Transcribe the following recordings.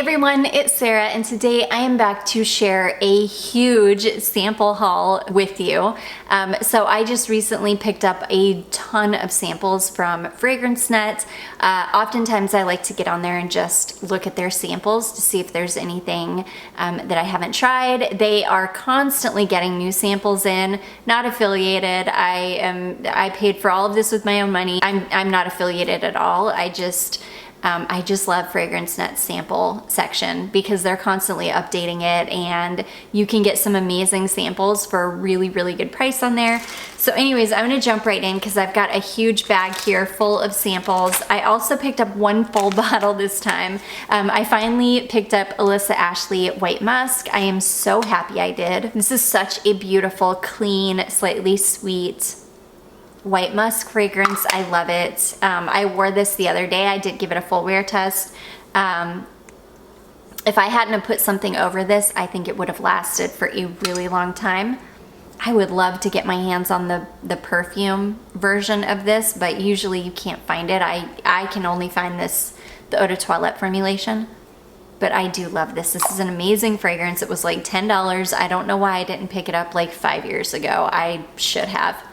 everyone, it's Sarah, and today I am back to share a huge sample haul with you. So I just recently picked up a ton of samples from Fragrance Net. Oftentimes I like to get on there and just look at their samples to see if there's anything that I haven't tried. They are constantly getting new samples in, not affiliated. I paid for all of this with my own money. I'm not affiliated at all. I just love Fragrance Net sample section because they're constantly updating it and you can get some amazing samples for a really, really good price on there. So anyways, I'm gonna jump right in because I've got a huge bag here full of samples. I also picked up one full bottle this time. I finally picked up Alyssa Ashley White Musk. I am so happy I did. This is such a beautiful, clean, slightly sweet white musk fragrance. I love it. I wore this the other day. I did give it a full wear test. If I hadn't have put something over this, I think it would have lasted for a really long time. I would love to get my hands on the perfume version of this, but usually you can't find it. I can only find this, the Eau de Toilette formulation, but I do love this. This is an amazing fragrance. It was like $10. I don't know why I didn't pick it up like 5 years ago. I should have.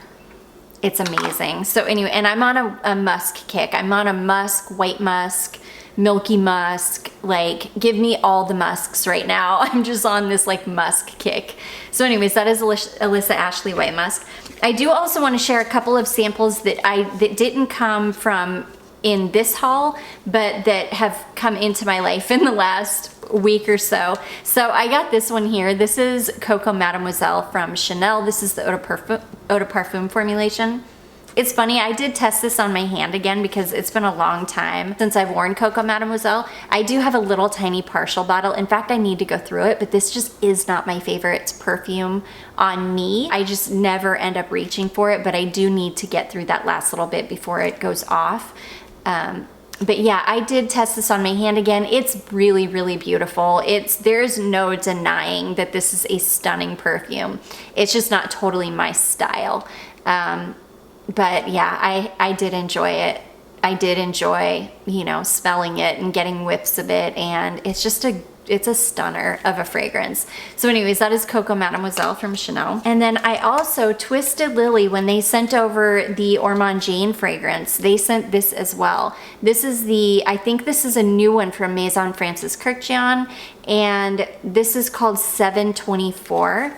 It's amazing. So anyway, and I'm on a musk kick. I'm on a musk, white musk, milky musk, like give me all the musks right now. I'm just on this like musk kick. So anyways, that is Alyssa Ashley White Musk. I do also want to share a couple of samples that didn't come from in this haul, but that have come into my life in the last week or so. So I got this one here. This is Coco Mademoiselle from Chanel. This is the Eau de Parfum formulation. It's funny, I did test this on my hand again because it's been a long time since I've worn Coco Mademoiselle. I do have a little tiny partial bottle. In fact, I need to go through it, but this just is not my favorite perfume on me. I just never end up reaching for it, but I do need to get through that last little bit before it goes off. But yeah, I did test this on my hand again. It's really, really beautiful. There's no denying that this is a stunning perfume. It's just not totally my style. But yeah, I did enjoy it. I did enjoy, you know, smelling it and getting whiffs of it, and it's a stunner of a fragrance. So anyways, that is Coco Mademoiselle from Chanel. And then I also, Twisted Lily, when they sent over the Ormond Jane fragrance, they sent this as well. This is I think this is a new one from Maison Francis Kurkdjian, and this is called 724.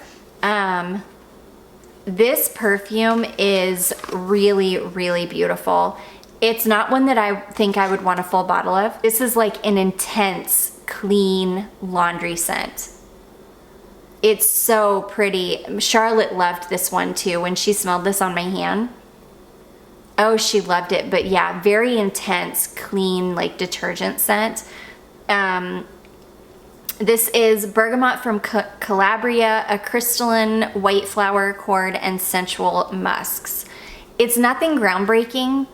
This perfume is really, really beautiful. It's not one that I think I would want a full bottle of. This is like an intense, clean laundry scent. It's so pretty. Charlotte loved this one too when she smelled this on my hand. Oh, she loved it. But yeah, very intense, clean, like detergent scent. This is Bergamot from Calabria, a crystalline white flower accord, and sensual musks. It's nothing groundbreaking,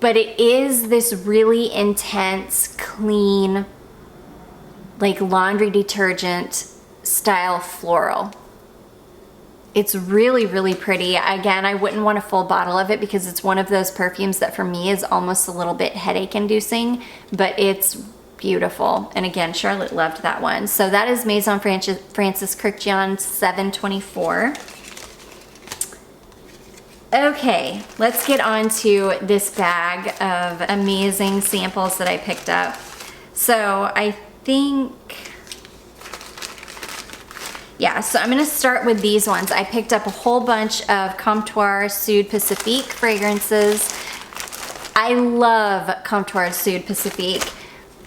but it is this really intense, clean, like laundry detergent style floral. It's really, really pretty. Again, I wouldn't want a full bottle of it because it's one of those perfumes that for me is almost a little bit headache inducing, but it's beautiful. And again, Charlotte loved that one. So that is Maison Francis Kurkdjian 724. Okay, let's get on to this bag of amazing samples that I picked up. So I think, yeah, so I'm gonna start with these ones. I picked up a whole bunch of Comptoire Sud Pacifique fragrances. I love Comptoire Sud Pacifique.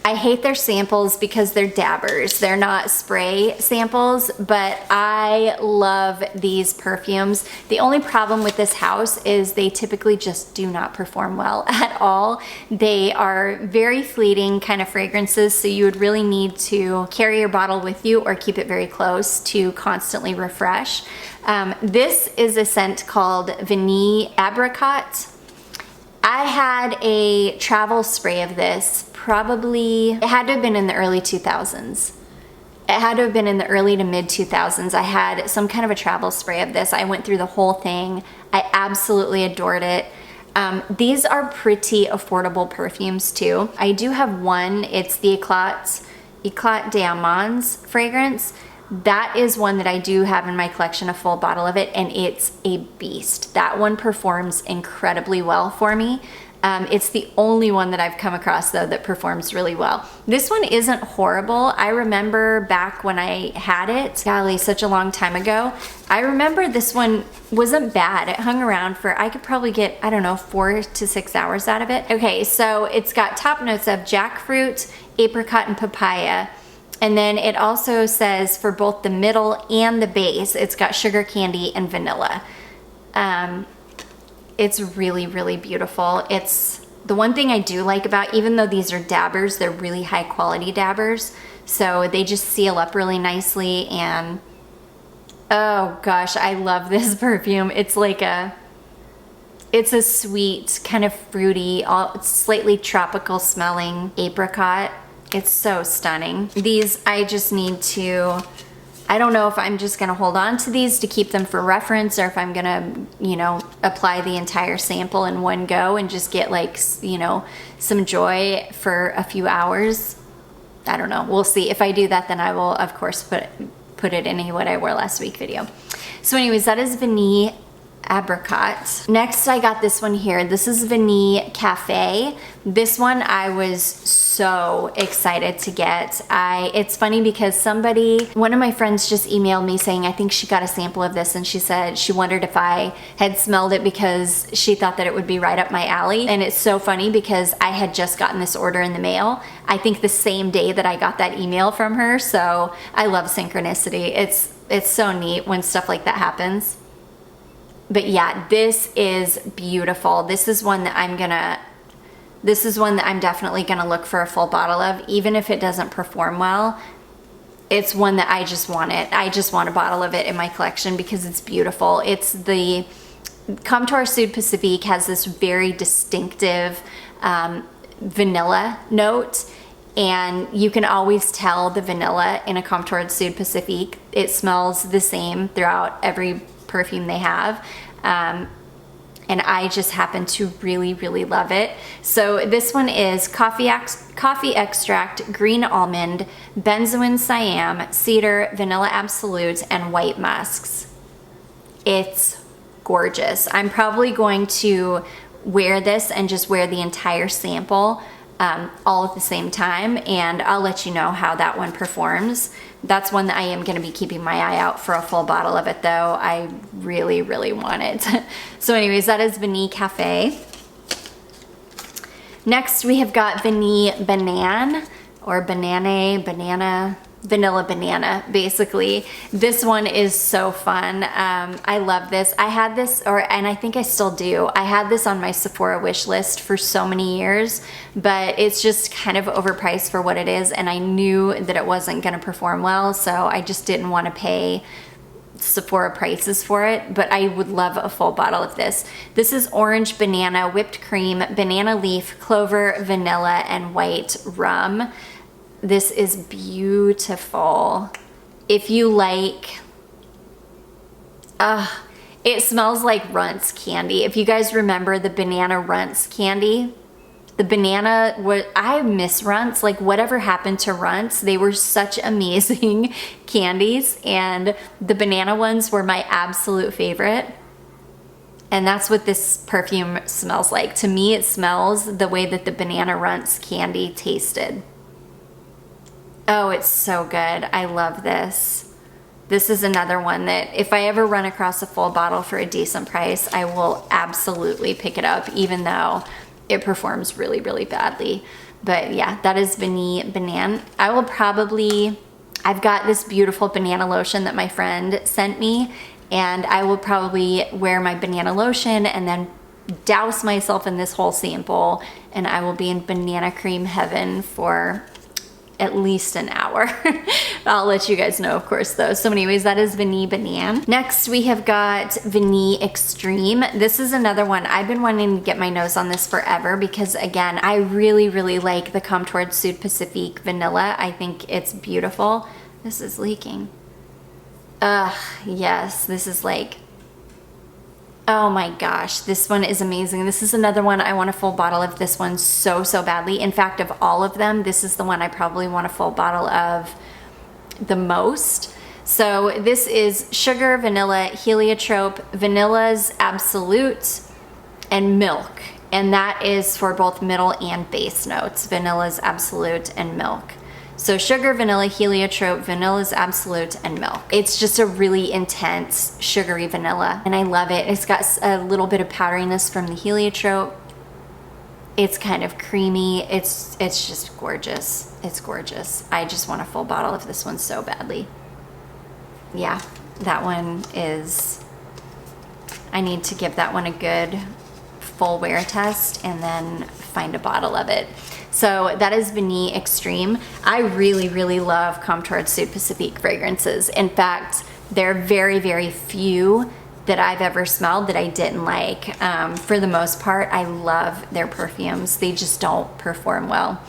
I hate their samples because they're dabbers. They're not spray samples, but I love these perfumes. The only problem with this house is they typically just do not perform well at all. They are very fleeting kind of fragrances, so you would really need to carry your bottle with you or keep it very close to constantly refresh. This is a scent called Vanille Abricot. I had a travel spray of this, probably, it had to have been in the early 2000s. It had to have been in the early to mid 2000s. I had some kind of a travel spray of this. I went through the whole thing. I absolutely adored it. These are pretty affordable perfumes too. I do have one, it's the Eclat d'Amande fragrance. That is one that I do have in my collection, a full bottle of it, and it's a beast. That one performs incredibly well for me. It's the only one that I've come across though that performs really well. This one isn't horrible. I remember back when I had it, golly, such a long time ago, I remember this one wasn't bad. It hung around for, I could probably get, I don't know, 4 to 6 hours out of it. Okay, so it's got top notes of jackfruit, apricot, and papaya. And then it also says for both the middle and the base, it's got sugar candy and vanilla. It's really, really beautiful. It's the one thing I do like about, even though these are dabbers, they're really high quality dabbers. So they just seal up really nicely, and oh gosh, I love this perfume. It's like it's a sweet, kind of fruity, slightly tropical smelling apricot. It's so stunning. These, I just need to, I don't know if I'm just gonna hold on to these to keep them for reference, or if I'm gonna, you know, apply the entire sample in one go and just get like, you know, some joy for a few hours. I don't know, we'll see. If I do that, then I will of course put it in a what I wore last week video. So anyways, that is Vanille Abricot. Next, I got this one here. This is Vanille Cafe. This one I was so excited to get. It's funny because one of my friends just emailed me saying I think she got a sample of this, and she said she wondered if I had smelled it because she thought that it would be right up my alley. And it's so funny because I had just gotten this order in the mail, I think the same day that I got that email from her. So I love synchronicity. It's so neat when stuff like that happens. But yeah, this is beautiful. This is one that I'm definitely gonna look for a full bottle of, even if it doesn't perform well. It's one that I just want it. I just want a bottle of it in my collection because it's beautiful. It's the Comptoire Sud Pacifique, has this very distinctive vanilla note, and you can always tell the vanilla in a Comptoire Sud Pacifique. It smells the same throughout every perfume they have, and I just happen to really, really love it. So this one is coffee extract, green almond, benzoin siam, cedar, vanilla absolute, and white musks. It's gorgeous. I'm probably going to wear this and just wear the entire sample all at the same time, and I'll let you know how that one performs. That's one that I am going to be keeping my eye out for a full bottle of it though. I really, really want it. So anyways, that is Vanille Cafe. Next we have got Vanille Banane, or Vanilla Banana, basically. This one is so fun. I love this. I had this, and I think I still do. I had this on my Sephora wish list for so many years, but it's just kind of overpriced for what it is, and I knew that it wasn't gonna perform well, so I just didn't want to pay Sephora prices for it, but I would love a full bottle of this. This is orange banana, whipped cream, banana leaf, clover, vanilla, and white rum. This is beautiful. If you like, it smells like Runts candy. If you guys remember the banana Runts candy, I miss Runts. Like, whatever happened to Runts? They were such amazing candies, and the banana ones were my absolute favorite. And that's what this perfume smells like. To me, it smells the way that the banana Runts candy tasted. Oh, it's so good. I love this. This is another one that if I ever run across a full bottle for a decent price, I will absolutely pick it up, even though it performs really, really badly. But yeah, that is Vanille Banane. I've got this beautiful banana lotion that my friend sent me, and I will probably wear my banana lotion and then douse myself in this whole sample, and I will be in banana cream heaven for at least an hour. I'll let you guys know, of course, though. So anyways, that is Vanille Banane. Next, we have got Vanille Extreme. This is another one. I've been wanting to get my nose on this forever because, again, I really, really like the Comptoire Sud Pacifique Vanilla. I think it's beautiful. This is leaking. Yes, this is like Oh my gosh, this one is amazing. This is another one I want a full bottle of this one so badly. In fact, of all of them, this is the one I probably want a full bottle of the most. So this is Sugar, Vanilla, Heliotrope, Vanilla's Absolute, and Milk. And that is for both middle and base notes, Vanilla's Absolute and Milk. So Sugar, Vanilla, Heliotrope, Vanilla's Absolute, and Milk. It's just a really intense sugary vanilla, and I love it. It's got a little bit of powderiness from the Heliotrope. It's kind of creamy. It's just gorgeous. It's gorgeous. I just want a full bottle of this one so badly. Yeah, that one is, I need to give that one a good full wear test and then find a bottle of it. So that is Vanille Extreme. I really love Comptoire Sud Pacifique fragrances. In fact, there are very few that I've ever smelled that I didn't like. For the most part, I love their perfumes. They just don't perform well.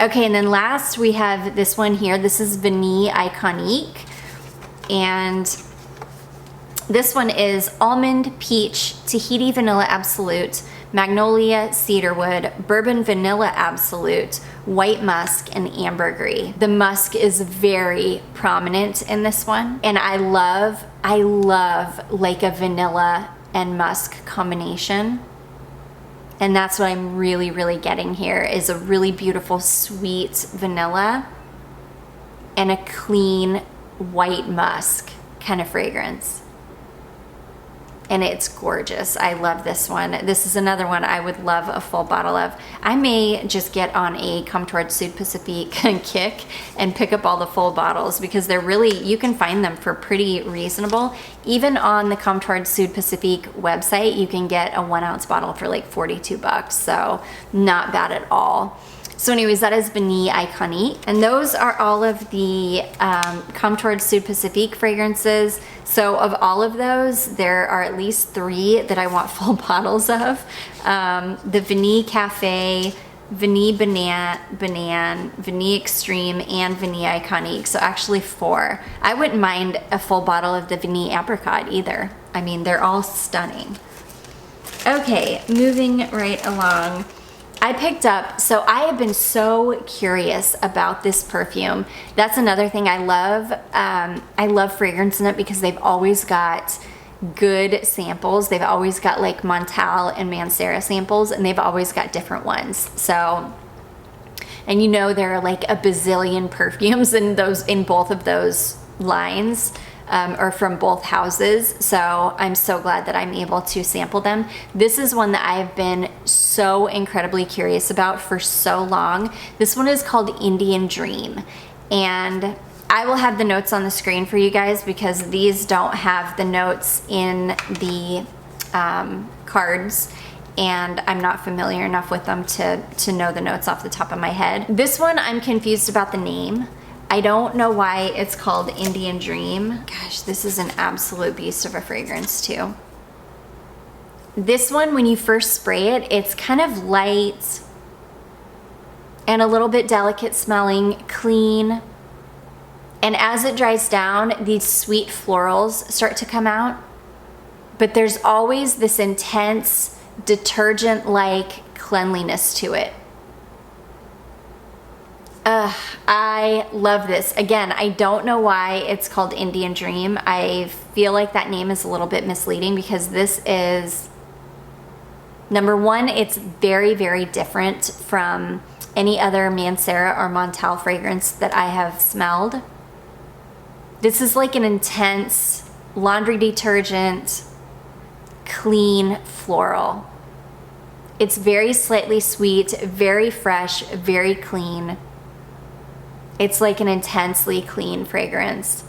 Okay, and then last we have this one here. This is Vanille Iconique. And this one is Almond, Peach, Tahiti Vanilla Absolute, Magnolia Cedarwood, Bourbon Vanilla Absolute, White Musk, and Ambergris. The musk is very prominent in this one, and I love like a vanilla and musk combination. And that's what I'm really getting here, is a really beautiful sweet vanilla and a clean white musk kind of fragrance. And it's gorgeous. I love this one. This is another one I would love a full bottle of. I may just get on a Comptoire Sud Pacifique kick and pick up all the full bottles, because they're really, you can find them for pretty reasonable. Even on the Comptoire Sud Pacifique website, you can get a 1 ounce bottle for like 42 bucks. So not bad at all. So anyways, that is Vanille Iconique. And those are all of the Comptoire Sud Pacifique fragrances. So of all of those, there are at least 3 that I want full bottles of. The Vanille Cafe, Vanille Banane, Vanille Extreme, and Vanille Iconique. So actually 4. I wouldn't mind a full bottle of the Vanille Apricot either. I mean, they're all stunning. Okay, moving right along. I picked up, so I have been so curious about this perfume. That's another thing I love. I love fragrance in it because they've always got good samples. They've always got like Montale and Mancera samples, and they've always got different ones. So, and you know, there are like a bazillion perfumes in both of those lines. Or from both houses, so I'm so glad that I'm able to sample them. This is one that I've been so incredibly curious about for so long. This one is called Indian Dream, and I will have the notes on the screen for you guys because these don't have the notes in the cards, and I'm not familiar enough with them to know the notes off the top of my head. This one, I'm confused about the name. I don't know why it's called Indian Dream. Gosh, this is an absolute beast of a fragrance too. This one, when you first spray it, it's kind of light and a little bit delicate smelling, clean. And as it dries down, these sweet florals start to come out. But there's always this intense detergent-like cleanliness to it. I love this. Again, I don't know why it's called Indian Dream. I feel like that name is a little bit misleading because this is, number one, it's very different from any other Mancera or Montale fragrance that I have smelled. This is like an intense laundry detergent, clean floral. It's very slightly sweet, very fresh, very clean. It's like an intensely clean fragrance.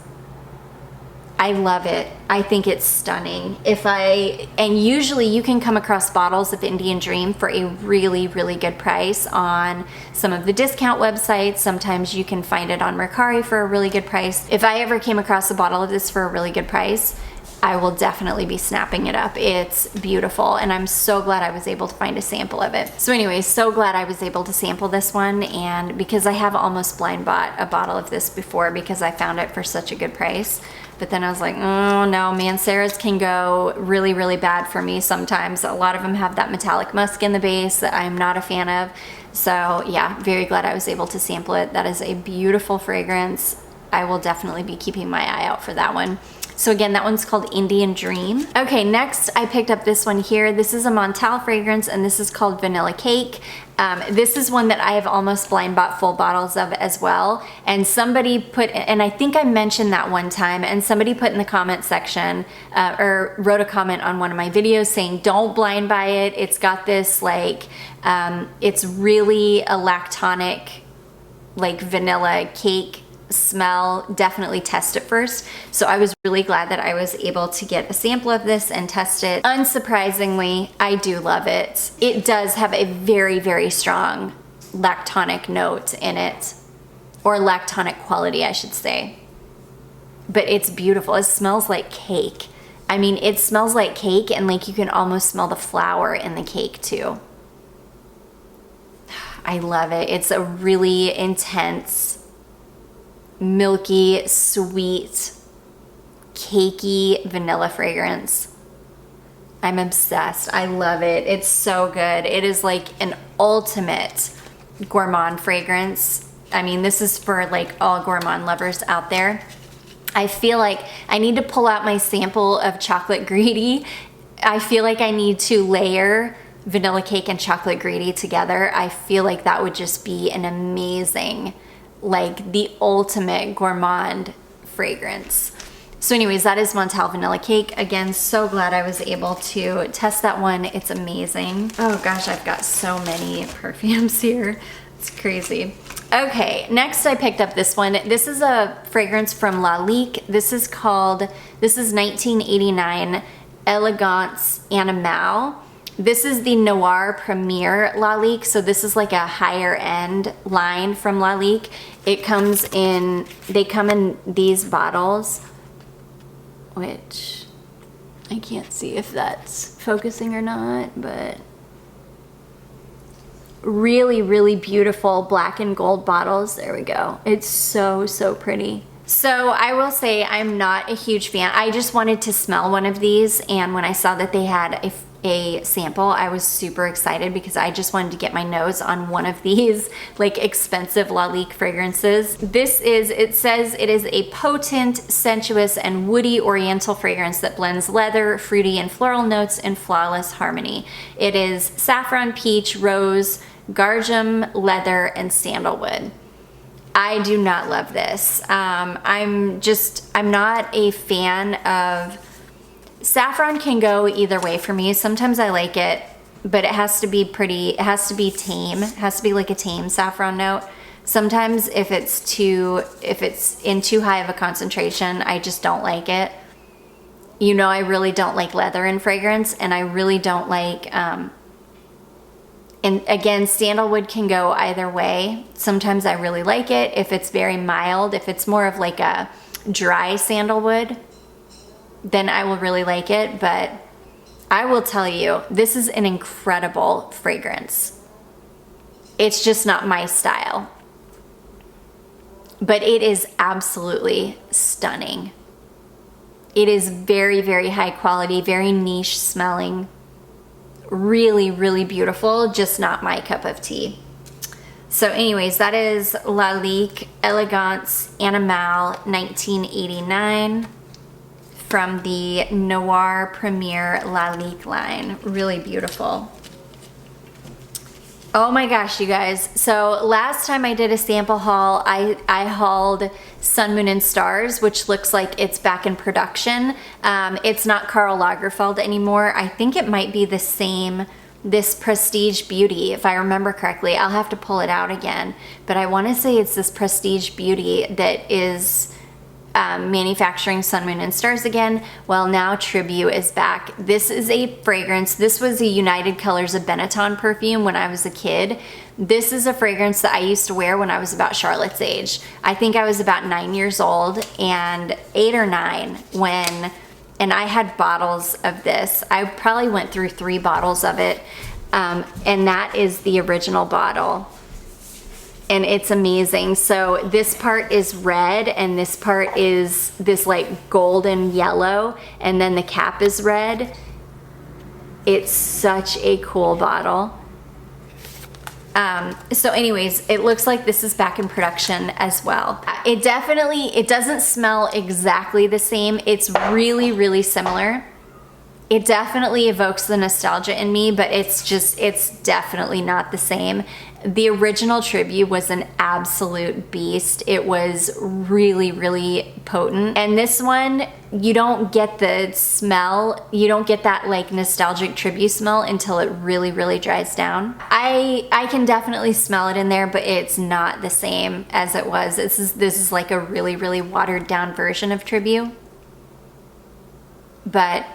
I love it. I think it's stunning. And usually you can come across bottles of Indian Dream for a really good price on some of the discount websites. Sometimes you can find it on Mercari for a really good price. If I ever came across a bottle of this for a really good price, I will definitely be snapping it up. It's beautiful, and I'm so glad I was able to find a sample of it. So anyways, so glad I was able to sample this one, and because I have almost blind bought a bottle of this before because I found it for such a good price. But then I was like, oh no, Mancera's can go really, really bad for me sometimes. A lot of them have that metallic musk in the base that I'm not a fan of. So yeah, very glad I was able to sample it. That is a beautiful fragrance. I will definitely be keeping my eye out for that one. So again, that one's called Indian Dream. Okay, next I picked up this one here. This is a Montale fragrance, and this is called Vanille Cake. This is one that I have almost blind bought full bottles of as well. And somebody put, and I think I mentioned that one time, and somebody put in the comment section, or wrote a comment on one of my videos saying, don't blind buy it. It's got this like, it's really a lactonic, like vanilla cake smell. Definitely test it first. So I was really glad that I was able to get a sample of this and test it. Unsurprisingly, I do love it. It does have a very, very strong lactonic note in it, or lactonic quality, I should say. But it's beautiful. It smells like cake. I mean, it smells like cake, and like you can almost smell the flour in the cake too. I love it. It's a really intense, milky, sweet, cakey vanilla fragrance. I'm obsessed. I love it. It's so good. It is like an ultimate gourmand fragrance. I mean, this is for like all gourmand lovers out there. I feel like I need to pull out my sample of Chocolate Greedy. I feel like I need to layer vanilla cake and chocolate greedy together. I feel like that would just be an amazing, like the ultimate gourmand fragrance. So anyways, that is Montale Vanilla Cake. Again, so glad I was able to test that one. It's amazing. Oh gosh, I've got so many perfumes here. It's crazy. Okay, next I picked up this one. This is a fragrance from Lalique. This is 1989 Elegance Animale. This is the Noir Premier Lalique, so this is like a higher end line from Lalique. It comes in, they come in these bottles, which I can't see if that's focusing or not, but really, really beautiful black and gold bottles. There we go. It's so, so pretty. So I will say I'm not a huge fan. I just wanted to smell one of these, and when I saw that they had a sample, I was super excited because I just wanted to get my nose on one of these like expensive Lalique fragrances. This is, it says it is a potent, sensuous, and woody oriental fragrance that blends leather, fruity, and floral notes in flawless harmony. It is saffron, peach, rose, gargum, leather, and sandalwood. I do not love this. I'm not a fan of, saffron can go either way for me. Sometimes I like it, but it has to be pretty, it has to be tame. It has to be like a tame saffron note. Sometimes if it's in too high of a concentration, I just don't like it. You know, I really don't like leather in fragrance, and I really don't like, and again, sandalwood can go either way. Sometimes I really like it if it's very mild. If it's more of like a dry sandalwood, then I will really like it. But I will tell you, this is an incredible fragrance. It's just not my style. But it is absolutely stunning. It is very, very high quality, very niche smelling. Really, really beautiful, just not my cup of tea. So anyways, that is Lalique Elegance Animale 1989 from the Noir Premier Lalique line. Really beautiful. Oh my gosh, you guys. So last time I did a sample haul, I hauled Sun, Moon, and Stars, which looks like it's back in production. It's not Karl Lagerfeld anymore. I think it might be the same, this Prestige Beauty, if I remember correctly. I'll have to pull it out again. But I want to say it's this Prestige Beauty that is manufacturing Sun, Moon, and Stars again. Well, now Tribu is back. This is a fragrance. This was a United Colors of Benetton perfume when I was a kid. This is a fragrance that I used to wear when I was about Charlotte's age. I think I was about 9 years old, and 8 or 9 when and I had bottles of this. I probably went through 3 bottles of it, and that is the original bottle. And it's amazing. So this part is red and this part is this like golden yellow, and then the cap is red. It's such a cool bottle. So anyways, it looks like this is back in production as well. It doesn't smell exactly the same. It's really, really similar. It definitely evokes the nostalgia in me, but it's definitely not the same. The original Tribu was an absolute beast. It was really, really potent. And this one, you don't get the smell. You don't get that like nostalgic Tribu smell until it really, really dries down. I can definitely smell it in there, but it's not the same as it was. This is like a really, really watered down version of Tribu. But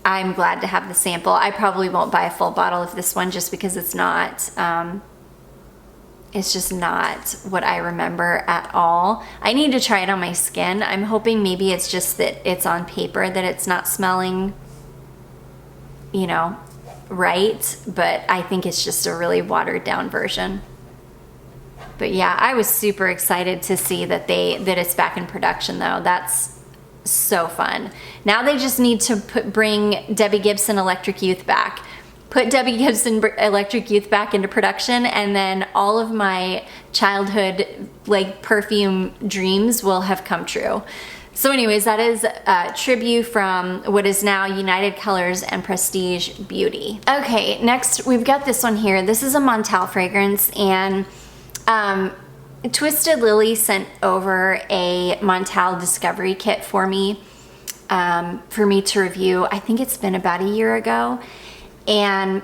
I'm glad to have the sample. I probably won't buy a full bottle of this one just because it's just not what I remember at all. I need to try it on my skin. I'm hoping maybe it's just that it's on paper that it's not smelling, you know, right. But I think it's just a really watered down version. But yeah, I was super excited to see that it's back in production though. That's so fun. Now they just need to bring Debbie Gibson Electric Youth back. Put Debbie Gibson Electric Youth back into production, and then all of my childhood like perfume dreams will have come true. So anyways, that is Tribu from what is now United Colors and Prestige Beauty. Okay, next we've got this one here. This is a Montale fragrance, and Twisted Lily sent over a Montale discovery kit for me to review. I think it's been about a year ago. And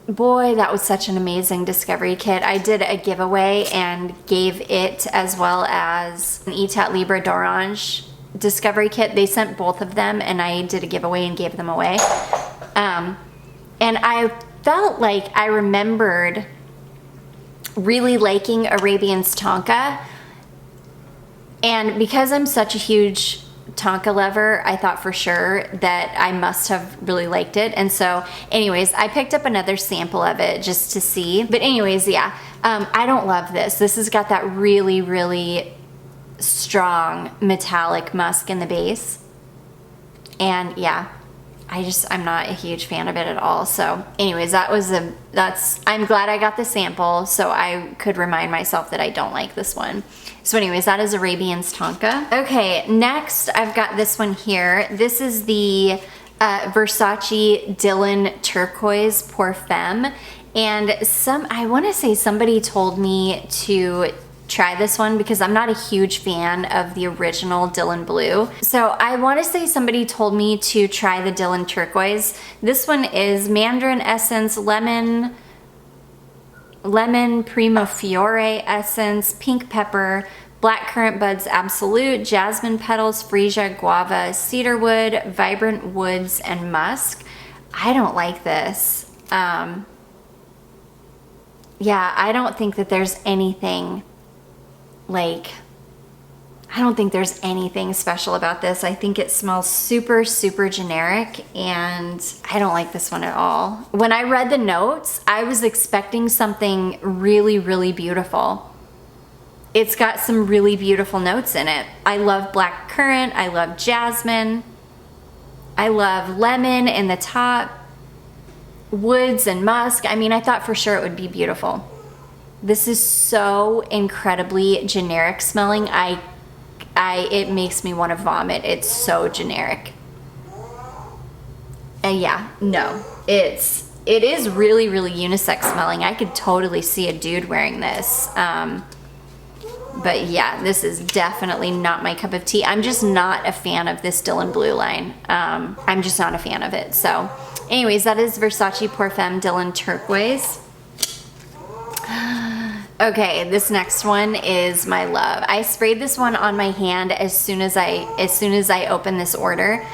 boy, that was such an amazing discovery kit. I did a giveaway and gave it as well as an Etat Libre d'Orange discovery kit. They sent both of them and I did a giveaway and gave them away. And I felt like I remembered really liking Arabians Tonka. And because I'm such a huge Tonka lover, I thought for sure that I must have really liked it. And so anyways, I picked up another sample of it just to see. But anyways, yeah, I don't love this. This has got that really, really strong metallic musk in the base. And yeah, I'm not a huge fan of it at all. So anyways, I'm glad I got the sample so I could remind myself that I don't like this one. So anyways, that is Arabians Tonka. Okay, next I've got this one here. This is the Versace Dylan Turquoise Pour Femme. And I want to say somebody told me to try this one because I'm not a huge fan of the original Dylan Blue. So I want to say somebody told me to try the Dylan Turquoise. This one is Mandarin Essence, Lemon Primo Fiore Essence, Pink Pepper, Black Currant Buds Absolute, Jasmine Petals, Freesia, Guava, Cedarwood, Vibrant Woods, and Musk. I don't like this. Yeah, I don't think that there's anything special about this. I think it smells super, super generic, and I don't like this one at all. When I read the notes, I was expecting something really, really beautiful. It's got some really beautiful notes in it. I love black currant, I love jasmine, I love lemon in the top, woods and musk. I mean, I thought for sure it would be beautiful. This is so incredibly generic smelling. It makes me want to vomit. It's so generic. And yeah, no, it is really, really unisex smelling. I could totally see a dude wearing this. But yeah, this is definitely not my cup of tea. I'm just not a fan of this Dylan Blue line. I'm just not a fan of it. So anyways, that is Versace Pour Femme Dylan Turquoise. Okay, this next one is my love. I sprayed this one on my hand as soon as I opened this order.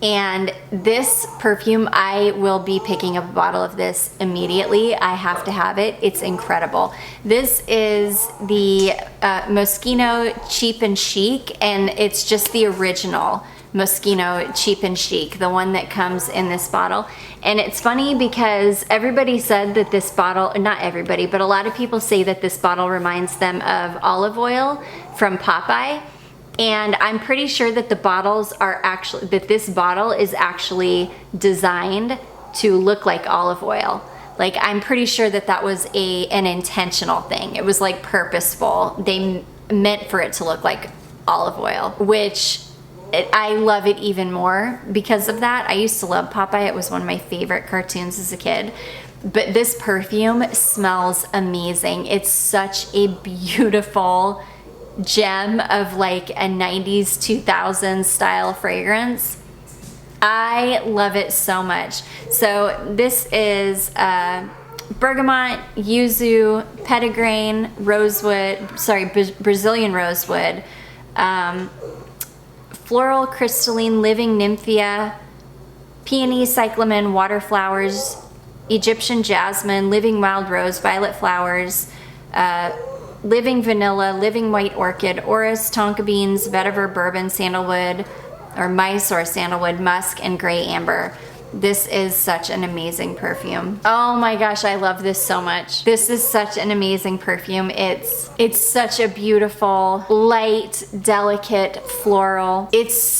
And this perfume, I will be picking up a bottle of this immediately. I have to have it. It's incredible. This is the Moschino Cheap and Chic, and it's just the original Moschino Cheap and Chic, the one that comes in this bottle. And it's funny because everybody said that this bottle, not everybody, but a lot of people say that this bottle reminds them of olive oil from Popeye. And I'm pretty sure that the bottles are actually, that this bottle is actually designed to look like olive oil. Like, I'm pretty sure that that was an intentional thing. It was like purposeful. They meant for it to look like olive oil, which I love it even more because of that. I used to love Popeye. It was one of my favorite cartoons as a kid. But this perfume smells amazing. It's such a beautiful gem of like a 90s, 2000s style fragrance. I love it so much. So this is bergamot, yuzu, petitgrain, rosewood, sorry, Brazilian rosewood, floral crystalline living nymphea, peony, cyclamen, water flowers, Egyptian jasmine, living wild rose, violet flowers, living vanilla, living white orchid, orris, tonka beans, vetiver, bourbon, sandalwood, or mice or sandalwood, musk, and gray amber. This is such an amazing perfume. Oh my gosh, I love this so much. This is such an amazing perfume. It's such a beautiful, light, delicate floral. It's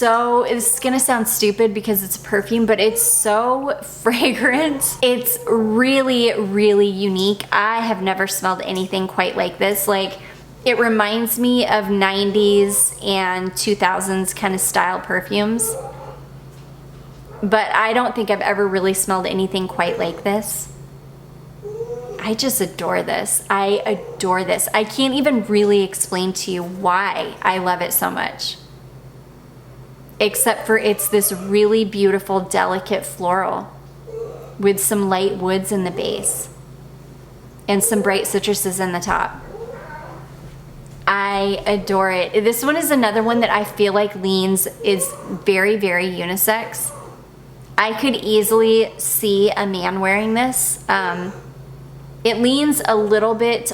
gonna sound stupid because it's a perfume, but it's so fragrant. It's really, really unique. I have never smelled anything quite like this. Like, it reminds me of 90s and 2000s kind of style perfumes. But I don't think I've ever really smelled anything quite like this. I just adore this. I adore this. I can't even really explain to you why I love it so much. Except for it's this really beautiful, delicate floral with some light woods in the base and some bright citruses in the top. I adore it. This one is another one that I feel like is very, very unisex. I could easily see a man wearing this. It leans a little bit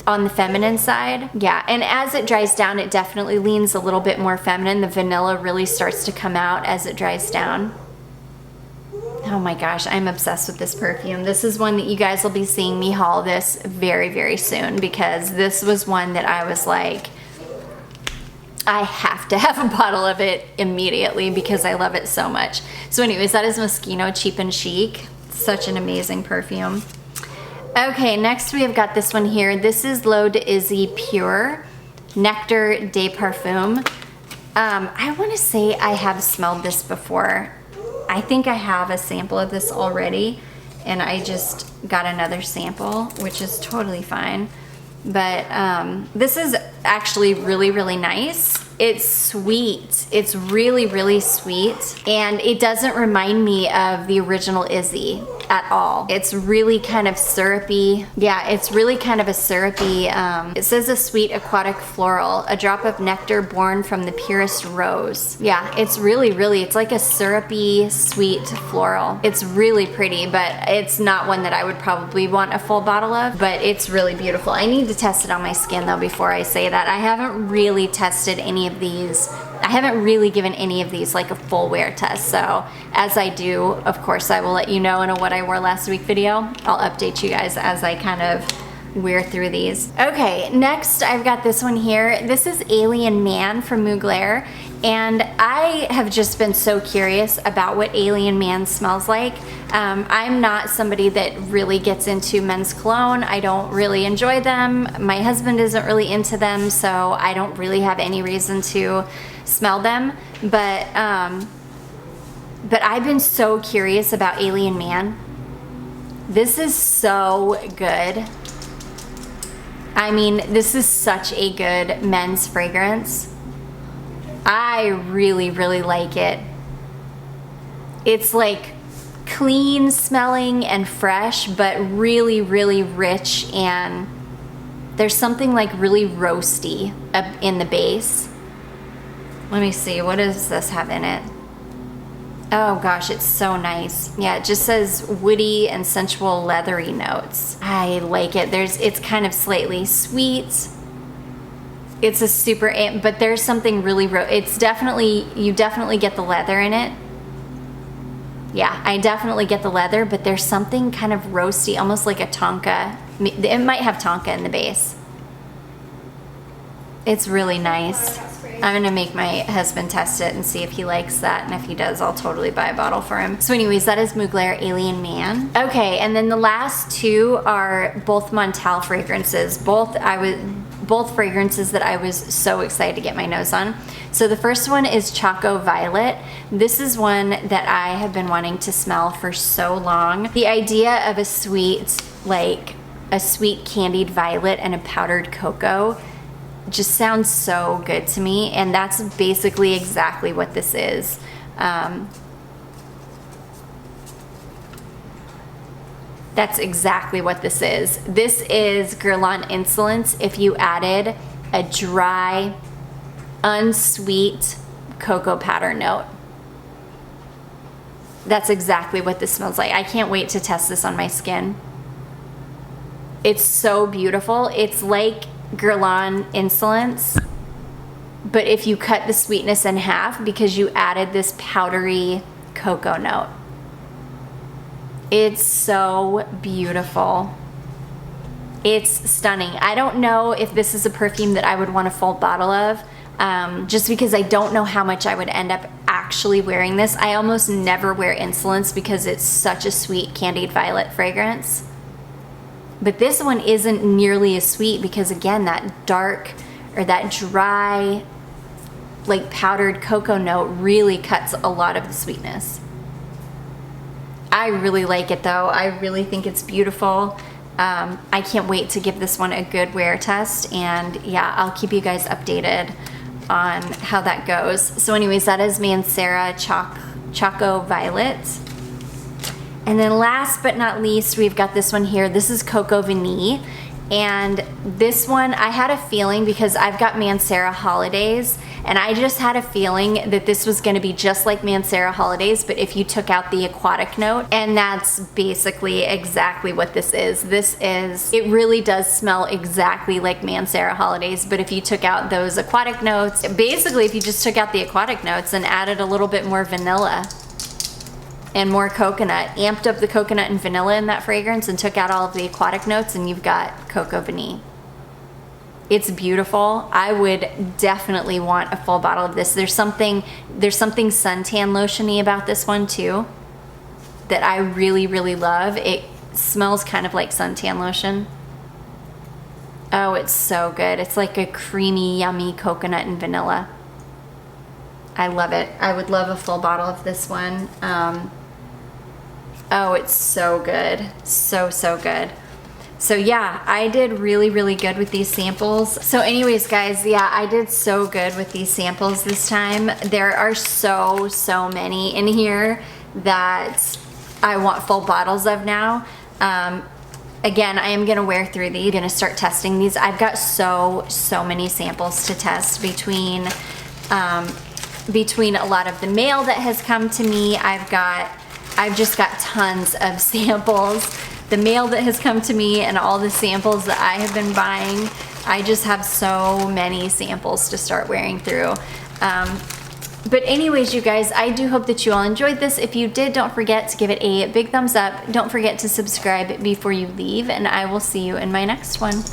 on the feminine side. Yeah, and as it dries down, it definitely leans a little bit more feminine. The vanilla really starts to come out as it dries down. Oh my gosh, I'm obsessed with this perfume. This is one that you guys will be seeing me haul this very, very soon, because this was one that I was like, I have to have a bottle of it immediately because I love it so much. So anyways, that is Moschino Cheap and Chic. Such an amazing perfume. Okay, next we have got this one here. This is L'Eau d'Issey Pure Nectar de Parfum. I want to say I have smelled this before. I think I have a sample of this already, and I just got another sample, which is totally fine. But this is actually really, really nice. It's sweet. It's really, really sweet. And it doesn't remind me of the original Issey at all. It's really kind of syrupy. Yeah, it's really kind of a syrupy, it says a sweet aquatic floral, a drop of nectar born from the purest rose. Yeah, it's really, really, it's like a syrupy, sweet floral. It's really pretty, but it's not one that I would probably want a full bottle of, but it's really beautiful. I need to test it on my skin though before I say that. I haven't really tested any of these. I haven't really given any of these like a full wear test, so as I do, of course, I will let you know in a what I wore last week video. I'll update you guys as I kind of wear through these. Okay, next I've got this one here. This is Alien Man from Mugler, and I have just been so curious about what Alien Man smells like. I'm not somebody that really gets into men's cologne. I don't really enjoy them. My husband isn't really into them, so I don't really have any reason to smell them. But I've been so curious about Alien Man. This is so good. I mean, this is such a good men's fragrance. I really, really like it. It's like clean smelling and fresh, but really, really rich, and there's something like really roasty in the base. Let me see, what does this have in it? Oh gosh, it's so nice. Yeah, it just says woody and sensual leathery notes. I like it. It's kind of slightly sweet. It's a super, but there's something really, it's definitely, you definitely get the leather in it. Yeah, I definitely get the leather, but there's something kind of roasty, almost like a Tonka. It might have Tonka in the base. It's really nice. I'm gonna make my husband test it and see if he likes that, and if he does, I'll totally buy a bottle for him. So anyways, that is Mugler Alien Man. Okay, and then the last two are both Montale fragrances. Both fragrances that I was so excited to get my nose on. So the first one is Choco Violet. This is one that I have been wanting to smell for so long. The idea of a sweet, like a sweet candied violet and a powdered cocoa just sounds so good to me, and that's basically exactly what this is. That's exactly what this is. This is Guerlain Insolence if you added a dry, unsweet cocoa powder note. That's exactly what this smells like. I can't wait to test this on my skin. It's so beautiful. It's like Guerlain Insolence, but if you cut the sweetness in half because you added this powdery cocoa note. It's so beautiful. It's stunning. I don't know if this is a perfume that I would want a full bottle of, just because I don't know how much I would end up actually wearing this. I almost never wear Insolence because it's such a sweet candied violet fragrance. But this one isn't nearly as sweet because, again, that dark or that dry, like powdered cocoa note really cuts a lot of the sweetness. I really like it though. I really think it's beautiful. I can't wait to give this one a good wear test, and yeah, I'll keep you guys updated on how that goes. So anyways, that is Mancera Choco Violet. And then last but not least, we've got this one here. This is Coco Vanille. And this one, I had a feeling, because I've got Mancera Holidays, and I just had a feeling that this was gonna be just like Mancera Holidays, but if you took out the aquatic note, and that's basically exactly what this is. It really does smell exactly like Mancera Holidays, but if you took out those aquatic notes, basically if you just took out the aquatic notes and added a little bit more vanilla and more coconut, amped up the coconut and vanilla in that fragrance and took out all of the aquatic notes, and you've got Coco Vanille. It's beautiful. I would definitely want a full bottle of this. There's something suntan lotion-y about this one too that I really, really love. It smells kind of like suntan lotion. Oh, it's so good. It's like a creamy, yummy coconut and vanilla. I love it. I would love a full bottle of this one. Oh, it's so good. So, so good. So yeah, I did really, really good with these samples. So anyways, guys, yeah, I did so good with these samples this time. There are so, so many in here that I want full bottles of now. Again, I am gonna wear through these. I'm gonna start testing these. I've got so, so many samples to test between a lot of the mail that has come to me. I've just got tons of samples. The mail that has come to me and all the samples that I have been buying. I just have so many samples to start wearing through. But anyways, you guys, I do hope that you all enjoyed this. If you did, don't forget to give it a big thumbs up. Don't forget to subscribe before you leave, and I will see you in my next one.